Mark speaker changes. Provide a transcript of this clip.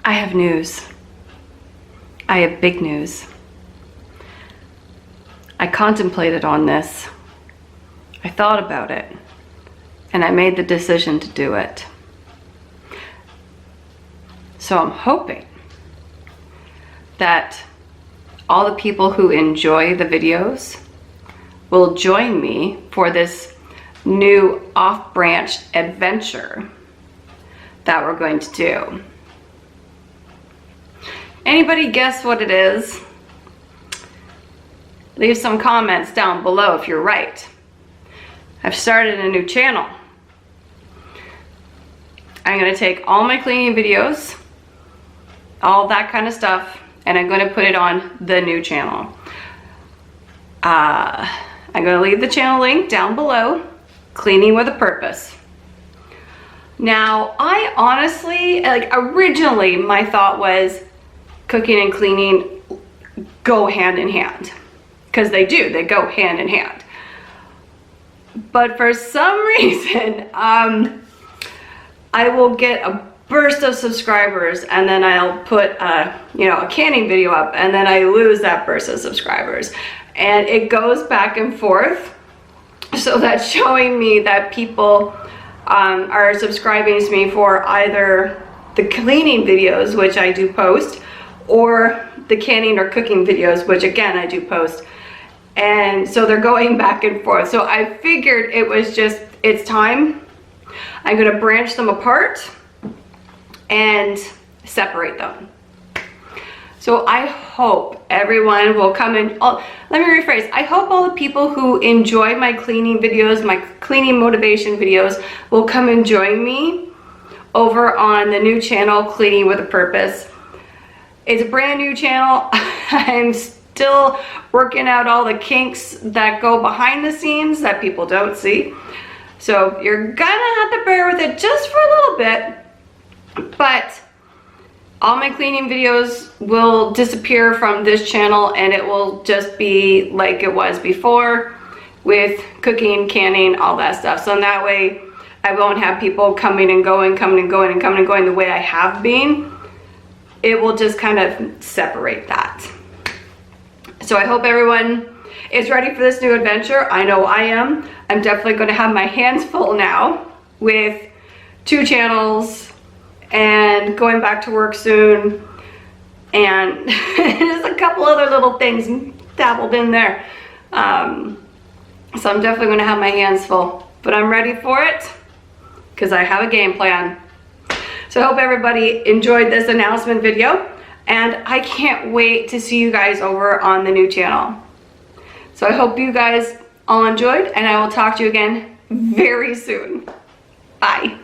Speaker 1: I have news. I have big news. I contemplated on this. I thought about it, and I made the decision to do it. So I'm hoping that all the people who enjoy the videos will join me for this new off-branch adventure that we're going to do. Anybody guess what it is? Leave some comments down below if you're right. I've started a new channel. I'm going to take all my cleaning videos, all that kind of stuff, and I'm going to put it on the new channel. I'm going to leave the channel link down below, Cleaning with a Purpose. Now, I honestly, originally my thought was cooking and cleaning go hand in hand. Because they do, they go hand in hand. But for some reason, I will get a burst of subscribers, and then I'll put a canning video up, and then I lose that burst of subscribers. And it goes back and forth. So that's showing me that people are subscribing to me for either the cleaning videos, which I do post, or the canning or cooking videos, which again I do post. And so they're going back and forth. So I figured it was just, it's time. I'm gonna branch them apart and separate them. So I hope everyone will come in. Oh, let me rephrase. I hope all the people who enjoy my cleaning videos, my cleaning motivation videos, will come and join me over on the new channel, Cleaning with a Purpose. It's a brand new channel. I'm still working out all the kinks that go behind the scenes that people don't see. So you're gonna have to bear with it just for a little bit. But all my cleaning videos will disappear from this channel, and it will just be like it was before with cooking, canning, all that stuff. So in that way, I won't have people coming and going, coming and going, and coming and going the way I have been. It will just kind of separate that. So I hope everyone is ready for this new adventure. I know I am. I'm definitely going to have my hands full now with 2 channels and going back to work soon, and there's a couple other little things dabbled in there. So I'm definitely going to have my hands full, but I'm ready for it because I have a game plan. So I hope everybody enjoyed this announcement video, and I can't wait to see you guys over on the new channel. So I hope you guys all enjoyed, and I will talk to you again very soon. Bye.